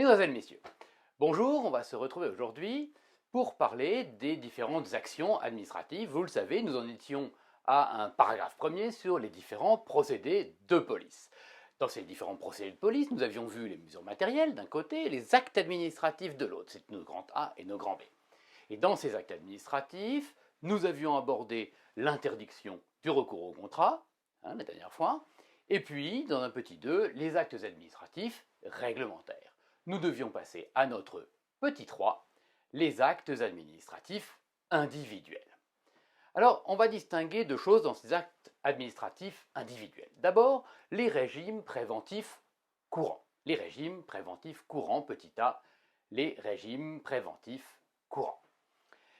Mesdemoiselles, Messieurs, bonjour, on va se retrouver aujourd'hui pour parler des différentes actions administratives. Vous le savez, nous en étions à un paragraphe premier sur les différents procédés de police. Dans ces différents procédés de police, nous avions vu les mesures matérielles d'un côté et les actes administratifs de l'autre, c'est nos grands A et nos grands B. Et dans ces actes administratifs, nous avions abordé l'interdiction du recours au contrat, la dernière fois, et puis, dans un petit 2, les actes administratifs réglementaires. Nous devions passer à notre petit 3, les actes administratifs individuels. Alors, on va distinguer deux choses dans ces actes administratifs individuels. D'abord, les régimes préventifs courants. Les régimes préventifs courants, petit a, les régimes préventifs courants.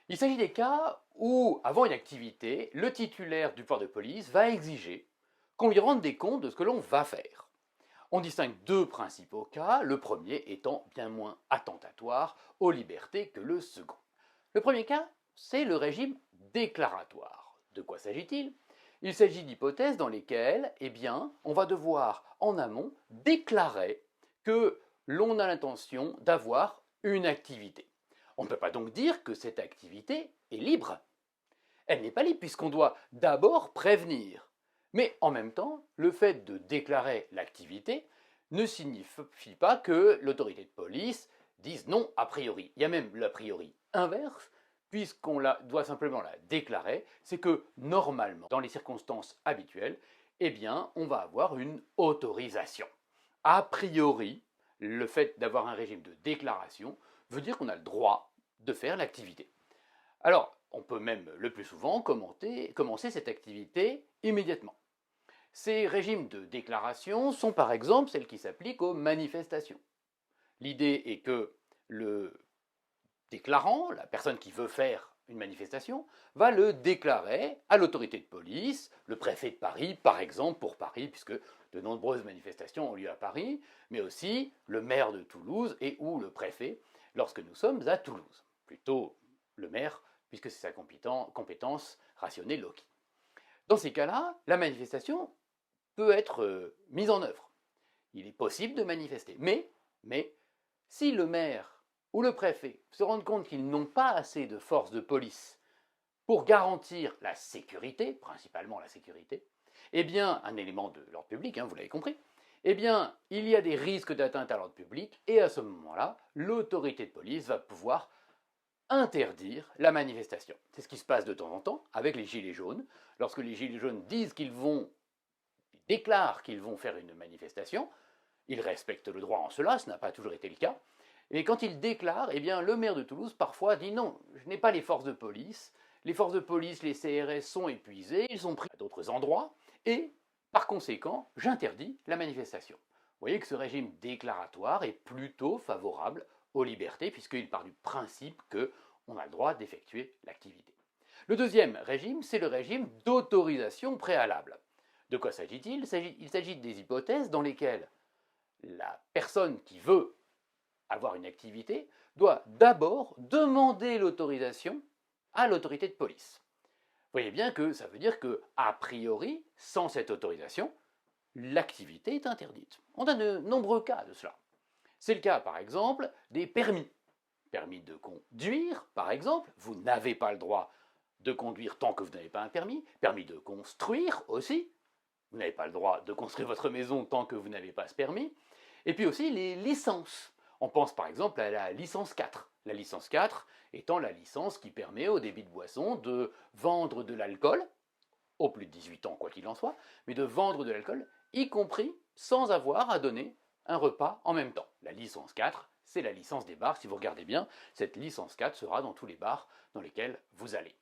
Il s'agit des cas où, avant une activité, le titulaire du pouvoir de police va exiger qu'on lui rende des comptes de ce que l'on va faire. On distingue deux principaux cas, le premier étant bien moins attentatoire aux libertés que le second. Le premier cas, c'est le régime déclaratoire. De quoi s'agit-il? Il s'agit d'hypothèses dans lesquelles, on va devoir en amont déclarer que l'on a l'intention d'avoir une activité. On ne peut pas donc dire que cette activité est libre. Elle n'est pas libre puisqu'on doit d'abord prévenir. Mais en même temps, le fait de déclarer l'activité ne signifie pas que l'autorité de police dise non a priori. Il y a même l'a priori inverse, puisqu'on doit simplement la déclarer, c'est que normalement, dans les circonstances habituelles, on va avoir une autorisation. A priori, le fait d'avoir un régime de déclaration veut dire qu'on a le droit de faire l'activité. Alors, on peut même le plus souvent commencer cette activité immédiatement. Ces régimes de déclaration sont par exemple celles qui s'appliquent aux manifestations. L'idée est que le déclarant, la personne qui veut faire une manifestation, va le déclarer à l'autorité de police, le préfet de Paris par exemple, pour Paris, puisque de nombreuses manifestations ont lieu à Paris, mais aussi le maire de Toulouse et ou le préfet lorsque nous sommes à Toulouse. Plutôt le maire, puisque c'est sa compétence rationnelle loci. Dans ces cas-là, la manifestation peut être mise en œuvre. Il est possible de manifester. Mais si le maire ou le préfet se rendent compte qu'ils n'ont pas assez de forces de police pour garantir la sécurité, principalement la sécurité, un élément de l'ordre public, vous l'avez compris, il y a des risques d'atteinte à l'ordre public, et à ce moment-là, l'autorité de police va pouvoir interdire la manifestation. C'est ce qui se passe de temps en temps avec les gilets jaunes. Lorsque les gilets jaunes déclarent qu'ils vont faire une manifestation, ils respectent le droit en cela, ce n'a pas toujours été le cas, et quand ils déclarent, le maire de Toulouse parfois dit non, je n'ai pas les forces de police, les CRS sont épuisés, ils sont pris à d'autres endroits, et par conséquent, j'interdis la manifestation. Vous voyez que ce régime déclaratoire est plutôt favorable aux libertés, puisqu'il part du principe qu'on a le droit d'effectuer l'activité. Le deuxième régime, c'est le régime d'autorisation préalable. De quoi s'agit-il? Il s'agit des hypothèses dans lesquelles la personne qui veut avoir une activité doit d'abord demander l'autorisation à l'autorité de police. Vous voyez bien que ça veut dire que, a priori, sans cette autorisation, l'activité est interdite. On a de nombreux cas de cela. C'est le cas, par exemple, des permis. Permis de conduire, par exemple, vous n'avez pas le droit de conduire tant que vous n'avez pas un permis. Permis de construire aussi, vous n'avez pas le droit de construire votre maison tant que vous n'avez pas ce permis. Et puis aussi les licences. On pense par exemple à la licence 4. La licence 4 étant la licence qui permet aux débits de boissons de vendre de l'alcool, aux plus de 18 ans quoi qu'il en soit, mais de vendre de l'alcool, y compris sans avoir à donner un repas en même temps. La licence 4, c'est la licence des bars. Si vous regardez bien, cette licence 4 sera dans tous les bars dans lesquels vous allez.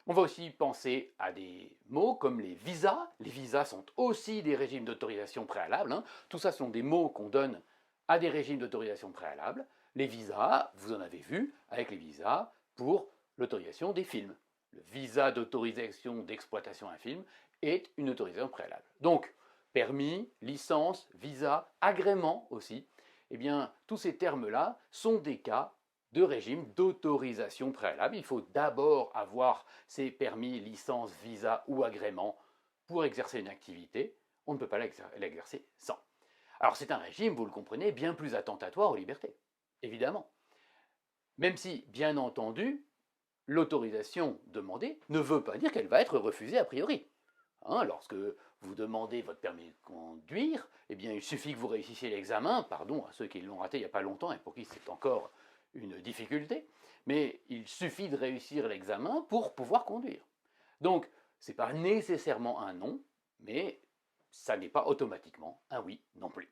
On va aussi penser à des mots comme les visas. Les visas sont aussi des régimes d'autorisation préalable. Tout ça sont des mots qu'on donne à des régimes d'autorisation préalable. Les visas, vous en avez vu, avec les visas pour l'autorisation des films. Le visa d'autorisation d'exploitation d'un film est une autorisation préalable. Donc, permis, licence, visa, agrément aussi, tous ces termes-là sont des cas de régime d'autorisation préalable. Il faut d'abord avoir ces permis, licences, visas ou agréments pour exercer une activité. On ne peut pas l'exercer sans. Alors c'est un régime, vous le comprenez, bien plus attentatoire aux libertés, évidemment. Même si, bien entendu, l'autorisation demandée ne veut pas dire qu'elle va être refusée a priori. Lorsque vous demandez votre permis de conduire, eh bien, il suffit que vous réussissiez l'examen, pardon à ceux qui l'ont raté il n'y a pas longtemps et pour qui c'est encore une difficulté, mais il suffit de réussir l'examen pour pouvoir conduire. Donc, ce n'est pas nécessairement un non, mais ça n'est pas automatiquement un oui non plus.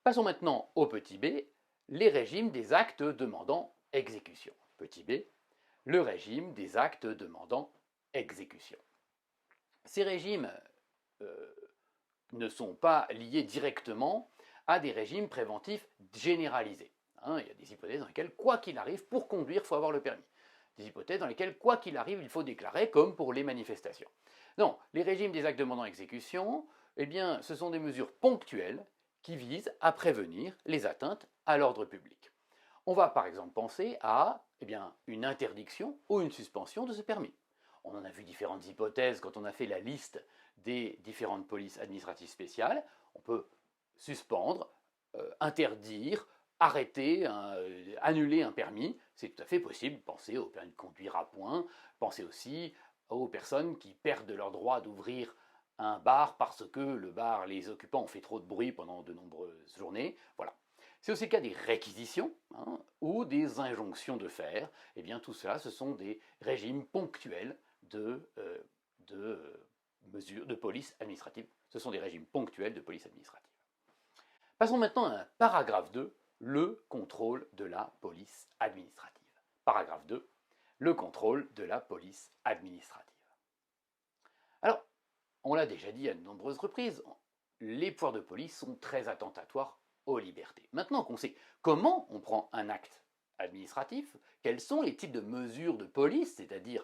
Passons maintenant au petit b, les régimes des actes demandant exécution. Petit b, le régime des actes demandant exécution. Ces régimes ne sont pas liés directement à des régimes préventifs généralisés. Il y a des hypothèses dans lesquelles, quoi qu'il arrive, pour conduire, il faut avoir le permis. Des hypothèses dans lesquelles, quoi qu'il arrive, il faut déclarer, comme pour les manifestations. Non, les régimes des actes demandant exécution, eh bien, ce sont des mesures ponctuelles qui visent à prévenir les atteintes à l'ordre public. On va par exemple penser à une interdiction ou une suspension de ce permis. On en a vu différentes hypothèses quand on a fait la liste des différentes polices administratives spéciales. On peut suspendre, interdire, arrêter, annuler un permis. C'est tout à fait possible. Pensez au permis de conduire à point. Pensez aussi aux personnes qui perdent leur droit d'ouvrir un bar parce que le bar, les occupants ont fait trop de bruit pendant de nombreuses journées. Voilà. C'est aussi le cas des réquisitions ou des injonctions de faire. Eh bien, tout cela, ce sont des régimes ponctuels de mesures de police administrative. Ce sont des régimes ponctuels de police administrative. Passons maintenant à un paragraphe 2, le contrôle de la police administrative. Paragraphe 2, le contrôle de la police administrative. Alors, on l'a déjà dit à de nombreuses reprises, les pouvoirs de police sont très attentatoires aux libertés. Maintenant qu'on sait comment on prend un acte administratif, quels sont les types de mesures de police, c'est-à-dire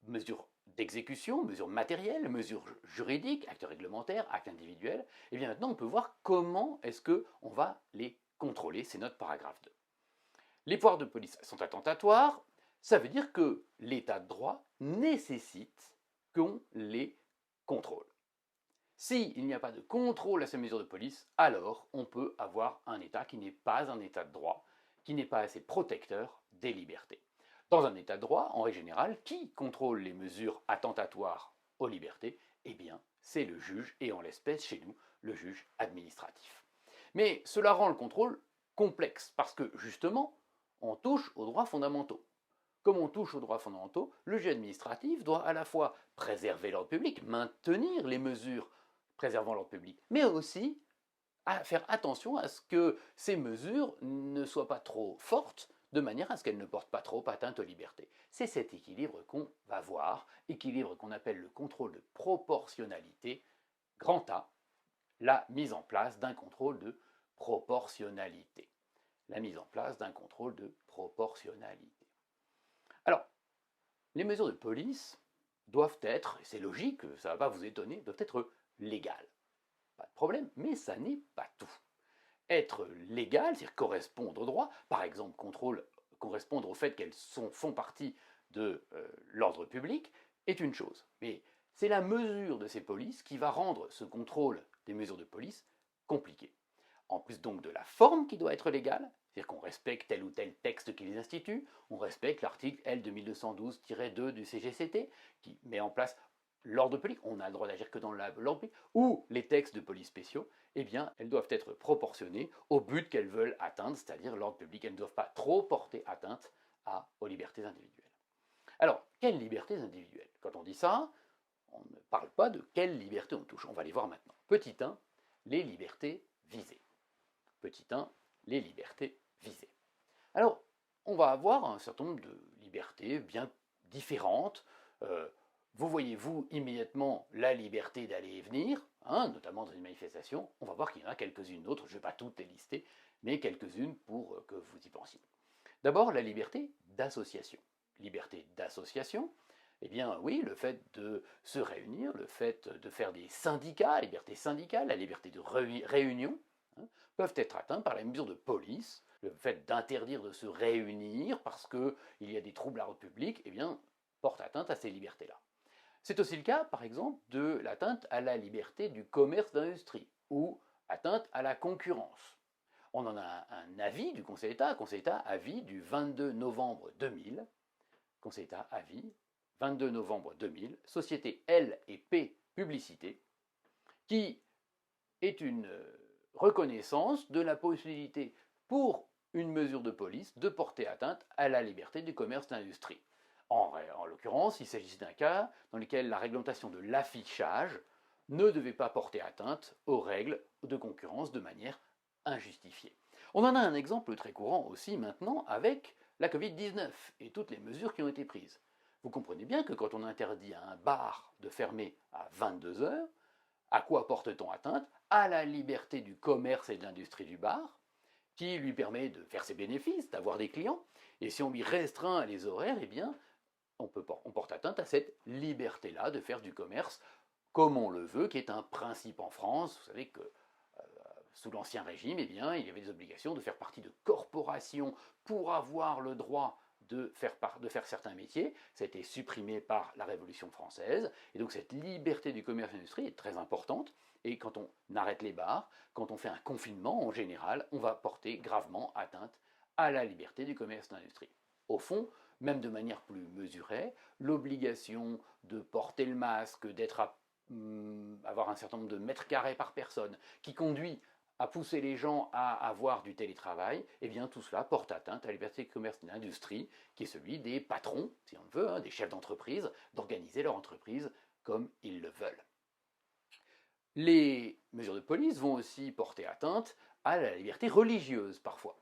mesures d'exécution, mesures matérielles, mesures juridiques, actes réglementaires, actes individuels, et bien maintenant on peut voir comment est-ce qu'on va les contrôler, c'est notre paragraphe 2. Les pouvoirs de police sont attentatoires, ça veut dire que l'état de droit nécessite qu'on les contrôle. S'il n'y a pas de contrôle à ces mesures de police, alors on peut avoir un état qui n'est pas un état de droit, qui n'est pas assez protecteur des libertés. Dans un état de droit, en règle générale, qui contrôle les mesures attentatoires aux libertés? Eh bien, c'est le juge, et en l'espèce, chez nous, le juge administratif. Mais cela rend le contrôle complexe, parce que, justement, on touche aux droits fondamentaux. Comme on touche aux droits fondamentaux, le juge administratif doit à la fois préserver l'ordre public, maintenir les mesures préservant l'ordre public, mais aussi faire attention à ce que ces mesures ne soient pas trop fortes, de manière à ce qu'elles ne portent pas trop atteinte aux libertés. C'est cet équilibre qu'on va voir, équilibre qu'on appelle le contrôle de proportionnalité, grand A, la mise en place d'un contrôle de proportionnalité. La mise en place d'un contrôle de proportionnalité. Alors, les mesures de police doivent être, et c'est logique, ça ne va pas vous étonner, doivent être légales. Pas de problème, mais ça n'est pas tout. Être légal, c'est-à-dire correspondre au droit, par exemple correspondre au fait qu'elles font partie de l'ordre public, est une chose. Mais c'est la mesure de ces polices qui va rendre ce contrôle des mesures de police compliqué. En plus donc de la forme qui doit être légale, c'est-à-dire qu'on respecte tel ou tel texte qui les institue, on respecte l'article L 2212-2 du CGCT qui met en place l'ordre public, on a le droit d'agir que dans l'ordre public, ou les textes de police spéciaux, eh bien, elles doivent être proportionnées au but qu'elles veulent atteindre, c'est-à-dire l'ordre public. Elles ne doivent pas trop porter atteinte aux libertés individuelles. Alors, quelles libertés individuelles? Quand on dit ça, on ne parle pas de quelles libertés on touche. On va les voir maintenant. Petit 1, les libertés visées. Petit 1, les libertés visées. Alors, on va avoir un certain nombre de libertés bien différentes. Vous voyez, vous, immédiatement, la liberté d'aller et venir, notamment dans une manifestation. On va voir qu'il y en a quelques-unes d'autres, je ne vais pas toutes les lister, mais quelques-unes pour que vous y pensiez. D'abord, la liberté d'association. Liberté d'association, eh bien oui, le fait de se réunir, le fait de faire des syndicats, la liberté syndicale, la liberté de réunion, peuvent être atteints par la mesure de police. Le fait d'interdire de se réunir parce qu'il y a des troubles à l'ordre public, eh bien, porte atteinte à ces libertés-là. C'est aussi le cas, par exemple, de l'atteinte à la liberté du commerce d'industrie ou atteinte à la concurrence. On en a un avis du Conseil d'État, Conseil d'État avis du 22 novembre 2000, Conseil d'État avis, 22 novembre 2000, société L et P Publicité, qui est une reconnaissance de la possibilité pour une mesure de police de porter atteinte à la liberté du commerce d'industrie. En l'occurrence, il s'agissait d'un cas dans lequel la réglementation de l'affichage ne devait pas porter atteinte aux règles de concurrence de manière injustifiée. On en a un exemple très courant aussi maintenant avec la Covid-19 et toutes les mesures qui ont été prises. Vous comprenez bien que quand on interdit à un bar de fermer à 22 heures, à quoi porte-t-on atteinte? À la liberté du commerce et de l'industrie du bar, qui lui permet de faire ses bénéfices, d'avoir des clients. Et si on lui restreint les horaires, eh bien, on porte atteinte à cette liberté-là de faire du commerce comme on le veut, qui est un principe en France. Vous savez que sous l'Ancien Régime, eh bien, il y avait des obligations de faire partie de corporations pour avoir le droit de faire certains métiers. Ça a été supprimé par la Révolution française. Et donc cette liberté du commerce et de l'industrie est très importante. Et quand on arrête les bars, quand on fait un confinement, en général, on va porter gravement atteinte à la liberté du commerce et de l'industrie. Au fond, même de manière plus mesurée, l'obligation de porter le masque, avoir un certain nombre de mètres carrés par personne, qui conduit à pousser les gens à avoir du télétravail, eh bien tout cela porte atteinte à la liberté du commerce et de l'industrie, qui est celui des patrons, si on le veut, des chefs d'entreprise, d'organiser leur entreprise comme ils le veulent. Les mesures de police vont aussi porter atteinte à la liberté religieuse parfois.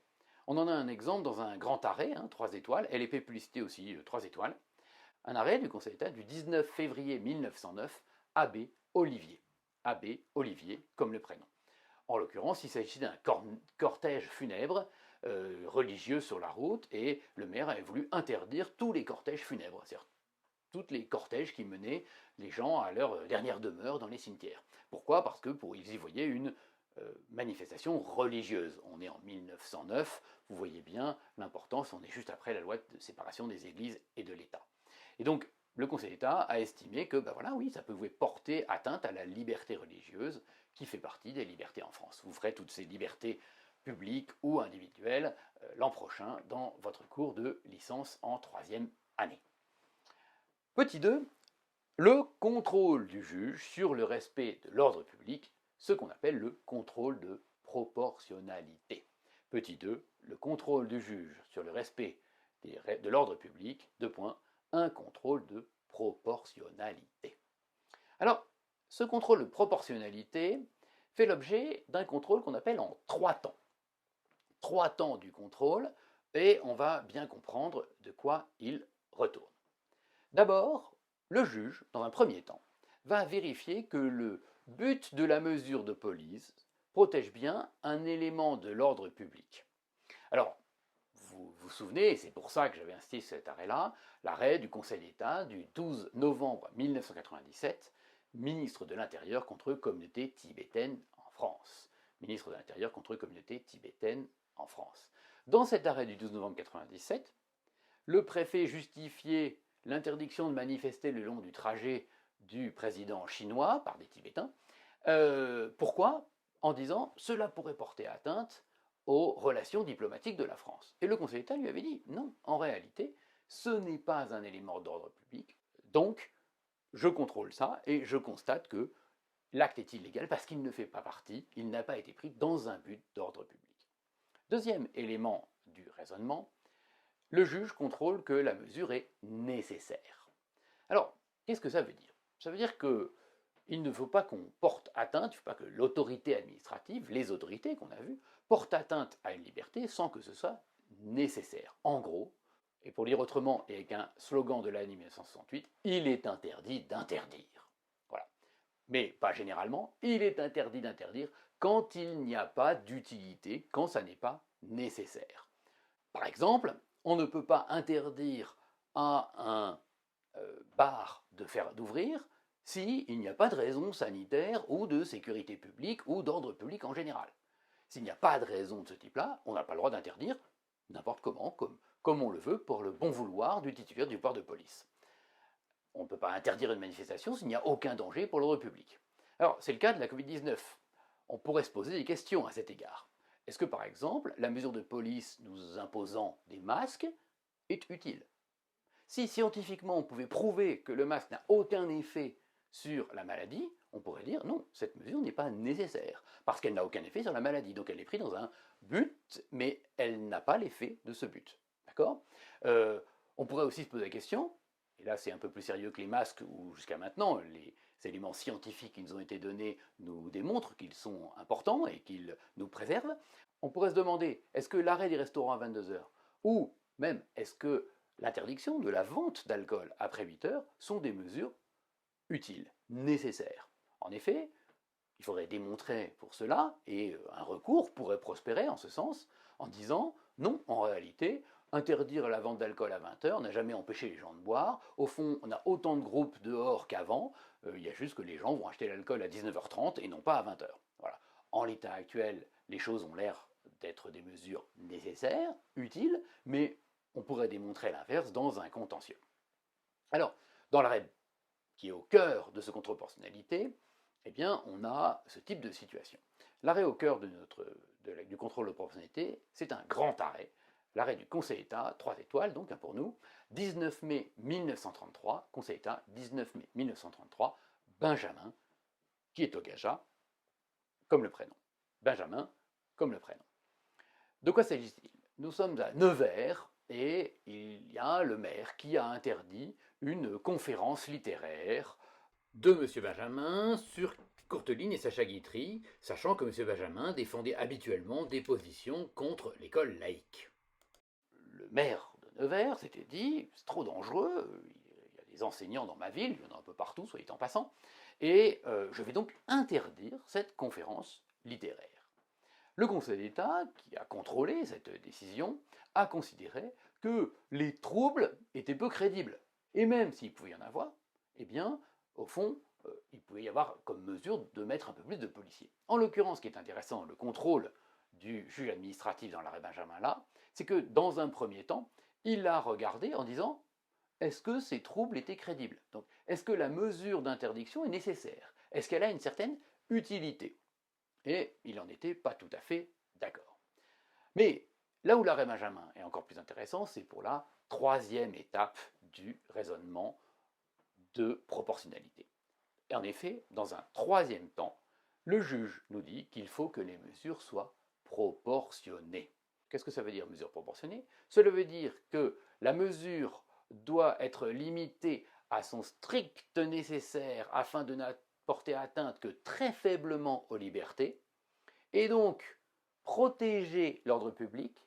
On en a un exemple dans un grand arrêt, 3 étoiles, LP Publicité aussi, 3 étoiles, un arrêt du Conseil d'État du 19 février 1909, Abbé Olivier. Abbé Olivier, comme le prénom. En l'occurrence, il s'agissait d'un cortège funèbre religieux sur la route, et le maire avait voulu interdire tous les cortèges funèbres, c'est-à-dire tous les cortèges qui menaient les gens à leur dernière demeure dans les cimetières. Pourquoi? Parce qu'ils y voyaient une manifestation religieuse. On est en 1909, vous voyez bien l'importance, on est juste après la loi de séparation des églises et de l'État. Et donc, le Conseil d'État a estimé que, oui, ça pouvait porter atteinte à la liberté religieuse, qui fait partie des libertés en France. Vous ferez toutes ces libertés publiques ou individuelles l'an prochain dans votre cours de licence en 3e année. Petit 2, le contrôle du juge sur le respect de l'ordre public, ce qu'on appelle le contrôle de proportionnalité. Petit 2, le contrôle du juge sur le respect de l'ordre public, un contrôle de proportionnalité. Alors, ce contrôle de proportionnalité fait l'objet d'un contrôle qu'on appelle en 3 temps. 3 temps du contrôle, et on va bien comprendre de quoi il retourne. D'abord, le juge, dans un premier temps, va vérifier que le but de la mesure de police protège bien un élément de l'ordre public. Alors, vous vous souvenez, et c'est pour ça que j'avais insisté sur cet arrêt-là, l'arrêt du Conseil d'État du 12 novembre 1997, ministre de l'Intérieur contre communauté tibétaine en France. Ministre de l'Intérieur contre communauté tibétaine en France. Dans cet arrêt du 12 novembre 1997, le préfet justifiait l'interdiction de manifester le long du trajet du président chinois par des Tibétains. Pourquoi? En disant « cela pourrait porter atteinte aux relations diplomatiques de la France ». Et le Conseil d'État lui avait dit « non, en réalité, ce n'est pas un élément d'ordre public, donc je contrôle ça et je constate que l'acte est illégal parce qu'il ne fait pas partie, il n'a pas été pris dans un but d'ordre public ». Deuxième élément du raisonnement, le juge contrôle que la mesure est nécessaire. Alors, qu'est-ce que ça veut dire? Ça veut dire qu'il ne faut pas qu'on porte atteinte, il ne faut pas que l'autorité administrative, les autorités qu'on a vues, portent atteinte à une liberté sans que ce soit nécessaire. En gros, et pour lire autrement et avec un slogan de l'année 1968, il est interdit d'interdire. Voilà. Mais pas généralement, il est interdit d'interdire quand il n'y a pas d'utilité, quand ça n'est pas nécessaire. Par exemple, on ne peut pas interdire à un bar d'ouvrir s'il n'y a pas de raison sanitaire ou de sécurité publique ou d'ordre public en général. S'il n'y a pas de raison de ce type-là, on n'a pas le droit d'interdire n'importe comment, comme on le veut, pour le bon vouloir du titulaire du pouvoir de police. On ne peut pas interdire une manifestation s'il n'y a aucun danger pour l'ordre public. Alors, c'est le cas de la Covid-19. on pourrait se poser des questions à cet égard. Est-ce que par exemple, la mesure de police nous imposant des masques est utile? Si scientifiquement on pouvait prouver que le masque n'a aucun effet sur la maladie, on pourrait dire non, cette mesure n'est pas nécessaire, parce qu'elle n'a aucun effet sur la maladie, donc elle est prise dans un but, mais elle n'a pas l'effet de ce but. D'accord? On pourrait aussi se poser la question, et là c'est un peu plus sérieux que les masques, où jusqu'à maintenant les éléments scientifiques qui nous ont été donnés nous démontrent qu'ils sont importants et qu'ils nous préservent. On pourrait se demander, est-ce que l'arrêt des restaurants à 22 heures, ou même est-ce que l'interdiction de la vente d'alcool après 8 heures sont des mesures utiles, nécessaires? En effet, il faudrait démontrer pour cela, et un recours pourrait prospérer en ce sens, en disant non, en réalité, interdire la vente d'alcool à 20 heures n'a jamais empêché les gens de boire. Au fond, on a autant de groupes dehors qu'avant, il y a juste que les gens vont acheter l'alcool à 19h30 et non pas à 20 heures. Voilà. En l'état actuel, les choses ont l'air d'être des mesures nécessaires, utiles, mais on pourrait démontrer l'inverse dans un contentieux. Alors, dans l'arrêt qui est au cœur de ce contrôle de proportionnalité, eh bien, on a ce type de situation. L'arrêt au cœur du contrôle de proportionnalité, c'est un grand arrêt, l'arrêt du Conseil d'État, 3 étoiles, donc pour nous, 19 mai 1933, Conseil d'État, 19 mai 1933, Benjamin, qui est au Gaja, comme le prénom. Benjamin, comme le prénom. De quoi s'agit-il? Nous sommes à Nevers, et il y a le maire qui a interdit une conférence littéraire de M. Benjamin sur Courteline et Sacha Guitry, sachant que M. Benjamin défendait habituellement des positions contre l'école laïque. Le maire de Nevers s'était dit, c'est trop dangereux, il y a des enseignants dans ma ville, il y en a un peu partout, soit dit en passant, et je vais donc interdire cette conférence littéraire. Le Conseil d'État, qui a contrôlé cette décision, a considéré que les troubles étaient peu crédibles. Et même s'il pouvait y en avoir, eh bien, au fond, il pouvait y avoir comme mesure de mettre un peu plus de policiers. En l'occurrence, ce qui est intéressant, le contrôle du juge administratif dans l'arrêt Benjamin là, c'est que dans un premier temps, il a regardé en disant est-ce que ces troubles étaient crédibles? Donc, est-ce que la mesure d'interdiction est nécessaire? Est-ce qu'elle a une certaine utilité? Et il n'en était pas tout à fait d'accord. Mais là où l'arrêt Benjamin est encore plus intéressant, c'est pour la troisième étape du raisonnement de proportionnalité. Et en effet, dans un troisième temps, le juge nous dit qu'il faut que les mesures soient proportionnées. Qu'est-ce que ça veut dire, mesure proportionnée? Cela veut dire que la mesure doit être limitée à son strict nécessaire afin de porter atteinte que très faiblement aux libertés, et donc protéger l'ordre public,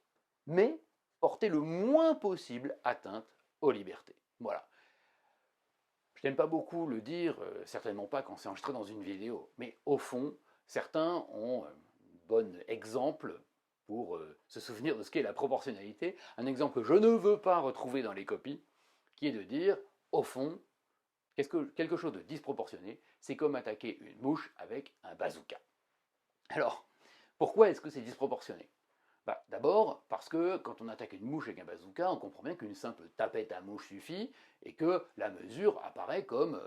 mais porter le moins possible atteinte aux libertés. Voilà. Je n'aime pas beaucoup le dire, certainement pas quand c'est enregistré dans une vidéo, mais au fond, certains ont un bon exemple pour se souvenir de ce qu'est la proportionnalité. Un exemple que je ne veux pas retrouver dans les copies, qui est de dire, au fond, quelque chose de disproportionné, c'est comme attaquer une mouche avec un bazooka. Alors, pourquoi est-ce que c'est disproportionné? D'abord, parce que quand on attaque une mouche avec un bazooka, on comprend bien qu'une simple tapette à mouche suffit, et que la mesure apparaît comme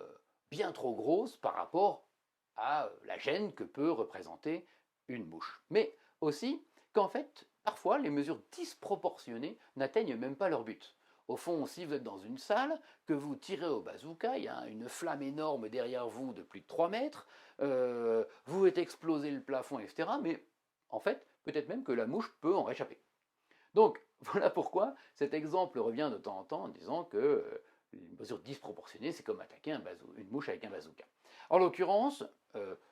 bien trop grosse par rapport à la gêne que peut représenter une mouche. Mais aussi qu'en fait, parfois, les mesures disproportionnées n'atteignent même pas leur but. Au fond, si vous êtes dans une salle, que vous tirez au bazooka, il y a une flamme énorme derrière vous de plus de 3 mètres, vous faites exploser le plafond, etc. Mais en fait, peut-être même que la mouche peut en réchapper. Donc, voilà pourquoi cet exemple revient de temps en temps en disant que une mesure disproportionnée, c'est comme attaquer une mouche avec un bazooka. En l'occurrence,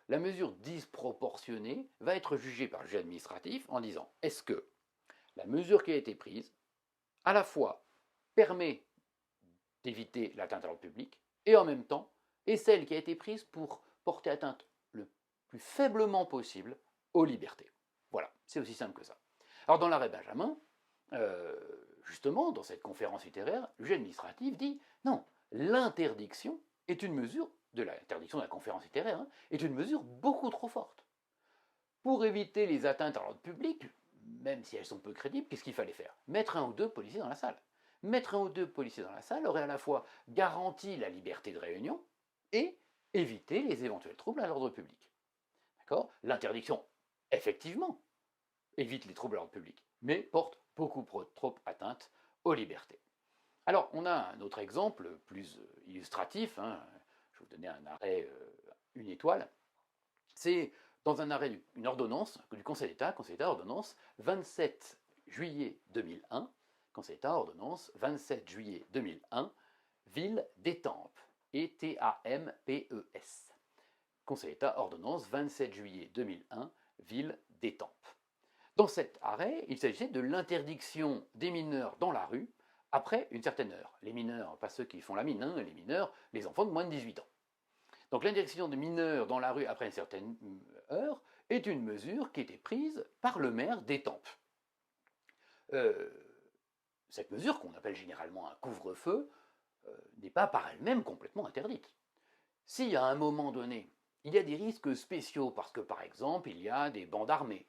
la mesure disproportionnée va être jugée par le juge administratif en disant est-ce que la mesure qui a été prise, à la fois, permet d'éviter l'atteinte à l'ordre public, et en même temps, est celle qui a été prise pour porter atteinte le plus faiblement possible aux libertés. Voilà, c'est aussi simple que ça. Alors dans l'arrêt Benjamin, justement, dans cette conférence littéraire, le juge administratif dit non, l'interdiction est une mesure, de l'interdiction de la conférence littéraire, est une mesure beaucoup trop forte. Pour éviter les atteintes à l'ordre public, même si elles sont peu crédibles, qu'est-ce qu'il fallait faire? Mettre un ou deux policiers dans la salle. Mettre un ou deux policiers dans la salle aurait à la fois garanti la liberté de réunion et évité les éventuels troubles à l'ordre public. D'accord? L'interdiction, effectivement, évite les troubles à l'ordre public, mais porte beaucoup trop atteinte aux libertés. Alors, on a un autre exemple plus illustratif, hein. Je vais vous donner un arrêt, une étoile. C'est dans un arrêt, une ordonnance du Conseil d'État, ordonnance 27 juillet 2001, Conseil d'État, ordonnance 27 juillet 2001, ville d'Étampes, E-T-A-M-P-E-S. Conseil d'État, ordonnance 27 juillet 2001, ville d'Étampes. Dans cet arrêt, il s'agissait de l'interdiction des mineurs dans la rue après une certaine heure. Les mineurs, pas ceux qui font la mine, hein, les mineurs, les enfants de moins de 18 ans. Donc l'interdiction des mineurs dans la rue après une certaine heure est une mesure qui était prise par le maire d'Étampes. Cette mesure, qu'on appelle généralement un couvre-feu, n'est pas par elle-même complètement interdite. Si à un moment donné, il y a des risques spéciaux, parce que par exemple, il y a des bandes armées,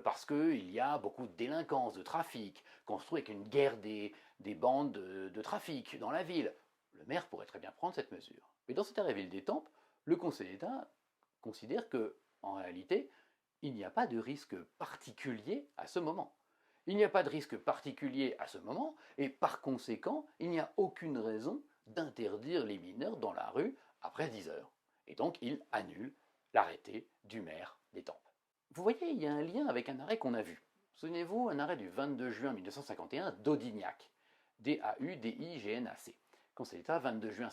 parce qu'il y a beaucoup de délinquance, de trafic, qu'on se trouve avec une guerre des bandes de trafic dans la ville, le maire pourrait très bien prendre cette mesure. Mais dans cette arrêt ville d'Étampes, le Conseil d'État considère que, en réalité, il n'y a pas de risque particulier à ce moment. Il n'y a pas de risque particulier à ce moment, et par conséquent, il n'y a aucune raison d'interdire les mineurs dans la rue après 10 heures. Et donc, il annule l'arrêté du maire d'Étampes. Vous voyez, il y a un lien avec un arrêt qu'on a vu. Souvenez-vous, un arrêt du 22 juin 1951 d'Audignac, D-A-U-D-I-G-N-A-C. Conseil d'État, 22 juin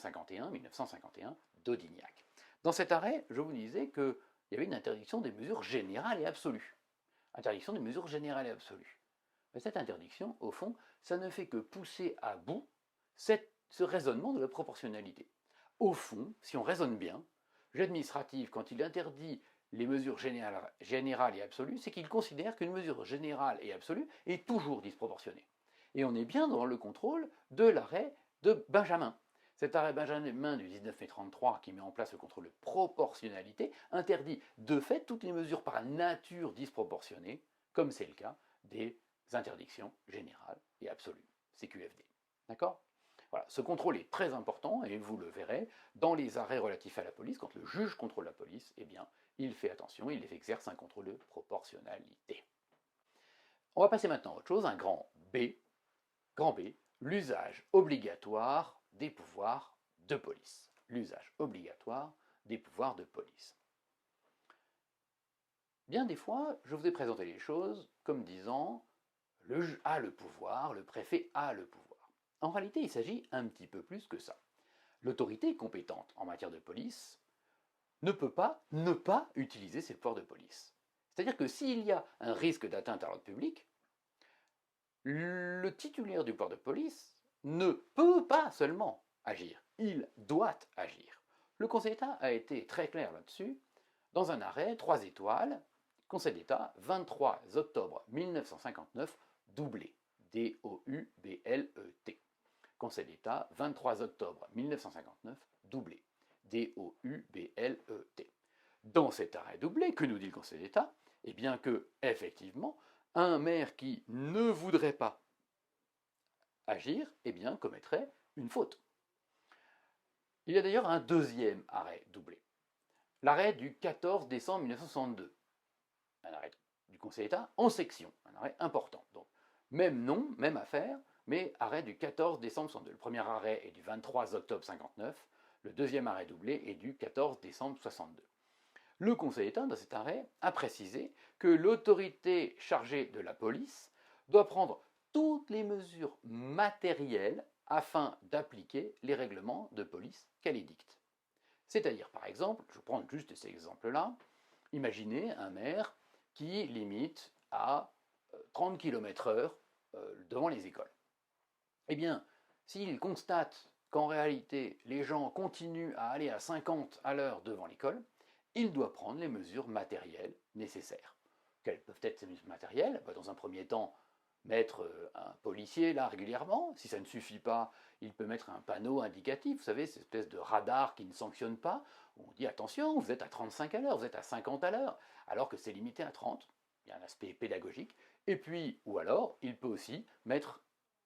1951, d'Audignac. Dans cet arrêt, je vous disais qu'il y avait une interdiction des mesures générales et absolues. Interdiction des mesures générales et absolues. Mais cette interdiction, au fond, ça ne fait que pousser à bout ce raisonnement de la proportionnalité. Au fond, si on raisonne bien, l'administratif, quand il interdit les mesures générales et absolues, c'est qu'il considère qu'une mesure générale et absolue est toujours disproportionnée. Et on est bien dans le contrôle de l'arrêt de Benjamin. Cet arrêt Benjamin du 19 mai 33, qui met en place le contrôle de proportionnalité, interdit de fait toutes les mesures par nature disproportionnées, comme c'est le cas des interdictions générales et absolues, CQFD. D'accord ? Voilà, ce contrôle est très important, et vous le verrez, dans les arrêts relatifs à la police, quand le juge contrôle la police, eh bien, il fait attention, il exerce un contrôle de proportionnalité. On va passer maintenant à autre chose, un grand B, l'usage obligatoire des pouvoirs de police. L'usage obligatoire des pouvoirs de police. Bien des fois, je vous ai présenté les choses comme disant le juge a le pouvoir, le préfet a le pouvoir. En réalité, il s'agit un petit peu plus que ça. L'autorité compétente en matière de police ne peut pas ne pas utiliser ses pouvoirs de police. C'est-à-dire que s'il y a un risque d'atteinte à l'ordre public, le titulaire du pouvoir de police ne peut pas seulement agir, il doit agir. Le Conseil d'État a été très clair là-dessus dans un arrêt 3 étoiles, Conseil d'État, 23 octobre 1959, doublé, D-O-U-B-L-E-T. Conseil d'État, 23 octobre 1959, doublé, D-O-U-B-L-E-T. Dans cet arrêt doublé, que nous dit le Conseil d'État? Eh bien que, effectivement, un maire qui ne voudrait pas agir, eh bien, commettrait une faute. Il y a d'ailleurs un deuxième arrêt doublé, l'arrêt du 14 décembre 1962, un arrêt du Conseil d'État en section, un arrêt important. Donc, même nom, même affaire, mais arrêt du 14 décembre 1962. Le premier arrêt est du 23 octobre 59, le deuxième arrêt doublé est du 14 décembre 62. Le Conseil d'État, dans cet arrêt, a précisé que l'autorité chargée de la police doit prendre toutes les mesures matérielles afin d'appliquer les règlements de police qu'elle édicte. C'est-à-dire, par exemple, je vais prendre juste ces exemples-là, imaginez un maire qui limite à 30 km/h devant les écoles. Eh bien, s'il constate qu'en réalité, les gens continuent à aller à 50 à l'heure devant l'école, il doit prendre les mesures matérielles nécessaires. Quelles peuvent être ces mesures matérielles? Dans un premier temps, mettre un policier là régulièrement. Si ça ne suffit pas, il peut mettre un panneau indicatif, vous savez, cette espèce de radar qui ne sanctionne pas. On dit attention, vous êtes à 35 à l'heure, vous êtes à 50 à l'heure, alors que c'est limité à 30. Il y a un aspect pédagogique. Et puis, ou alors, il peut aussi mettre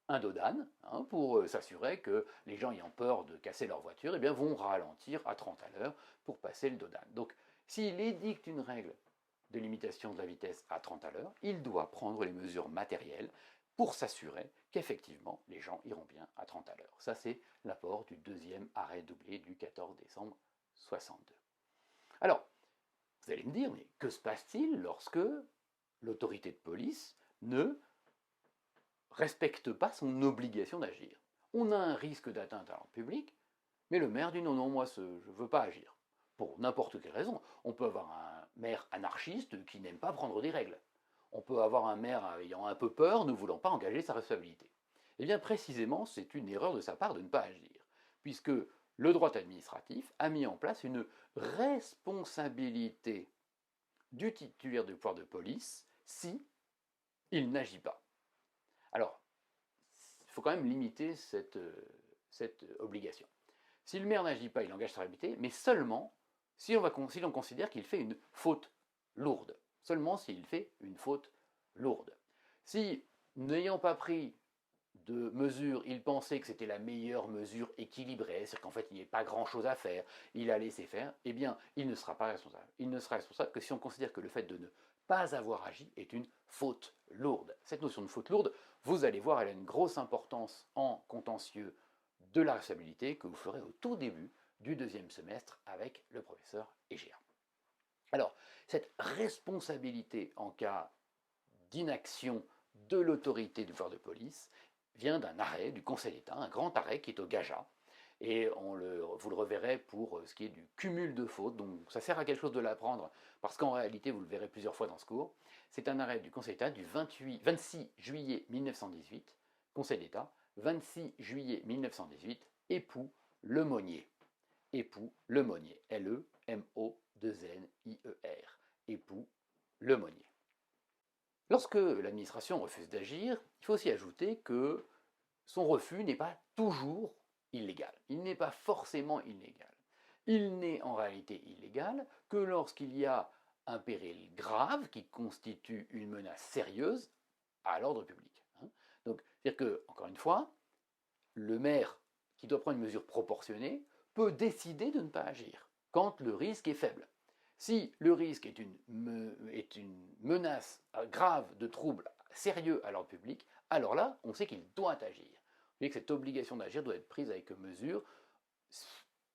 un dodane pour s'assurer que les gens ayant peur de casser leur voiture vont ralentir à 30 à l'heure pour passer le dodane. Donc S'il édicte une règle de limitation de la vitesse à 30 à l'heure, il doit prendre les mesures matérielles pour s'assurer qu'effectivement les gens iront bien à 30 à l'heure. Ça, c'est l'apport du deuxième arrêt doublé du 14 décembre 62. Alors, vous allez me dire, mais que se passe-t-il lorsque l'autorité de police ne respecte pas son obligation d'agir? On a un risque d'atteinte à l'ordre public, mais le maire dit non, non, moi je ne veux pas agir. Pour n'importe quelle raison. On peut avoir un maire anarchiste qui n'aime pas prendre des règles. On peut avoir un maire ayant un peu peur, ne voulant pas engager sa responsabilité. Eh bien précisément, c'est une erreur de sa part de ne pas agir, puisque le droit administratif a mis en place une responsabilité du titulaire du pouvoir de police si il n'agit pas. Alors, il faut quand même limiter cette obligation. Si le maire n'agit pas, il engage sa responsabilité, mais seulement si l'on considère qu'il fait une faute lourde. Seulement s'il fait une faute lourde. Si, n'ayant pas pris de mesures, il pensait que c'était la meilleure mesure équilibrée, c'est-à-dire qu'en fait il n'y avait pas grand-chose à faire, il a laissé faire, eh bien il ne sera pas responsable. Il ne sera responsable que si on considère que le fait de ne pas avoir agi est une faute lourde. Cette notion de faute lourde, vous allez voir, elle a une grosse importance en contentieux de la responsabilité que vous ferez au tout début du deuxième semestre avec le professeur Egea. Alors, cette responsabilité en cas d'inaction de l'autorité du pouvoir de police vient d'un arrêt du Conseil d'État, un grand arrêt qui est au Gaja, et vous le reverrez pour ce qui est du cumul de fautes, donc ça sert à quelque chose de l'apprendre, parce qu'en réalité, vous le verrez plusieurs fois dans ce cours, c'est un arrêt du Conseil d'État du 26 juillet 1918, Conseil d'État, 26 juillet 1918, époux Lemonnier. Époux Lemonnier, L-E-M-O-2-N-I-E-R, époux Lemonnier. Lorsque l'administration refuse d'agir, il faut aussi ajouter que son refus n'est pas toujours illégal. Il n'est pas forcément illégal. Il n'est en réalité illégal que lorsqu'il y a un péril grave qui constitue une menace sérieuse à l'ordre public. Donc, c'est-à-dire que, encore une fois, le maire qui doit prendre une mesure proportionnée peut décider de ne pas agir quand le risque est faible. Si le risque est une menace grave de trouble sérieux à l'ordre public, alors là, on sait qu'il doit agir. Vous voyez que cette obligation d'agir doit être prise avec mesure.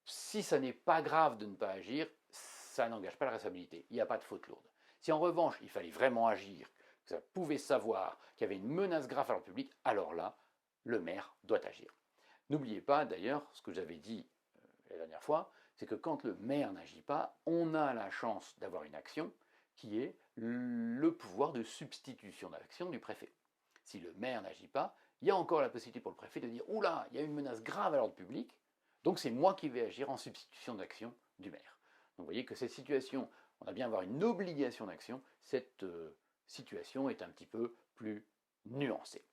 Si ça n'est pas grave de ne pas agir, ça n'engage pas la responsabilité. Il n'y a pas de faute lourde. Si en revanche, il fallait vraiment agir, que ça pouvait savoir qu'il y avait une menace grave à l'ordre public, alors là, le maire doit agir. N'oubliez pas d'ailleurs ce que j'avais dit la dernière fois, c'est que quand le maire n'agit pas, on a la chance d'avoir une action qui est le pouvoir de substitution d'action du préfet. Si le maire n'agit pas, il y a encore la possibilité pour le préfet de dire « Oula, il y a une menace grave à l'ordre public, donc c'est moi qui vais agir en substitution d'action du maire ». Donc vous voyez que cette situation, on a bien avoir une obligation d'action, cette situation est un petit peu plus nuancée.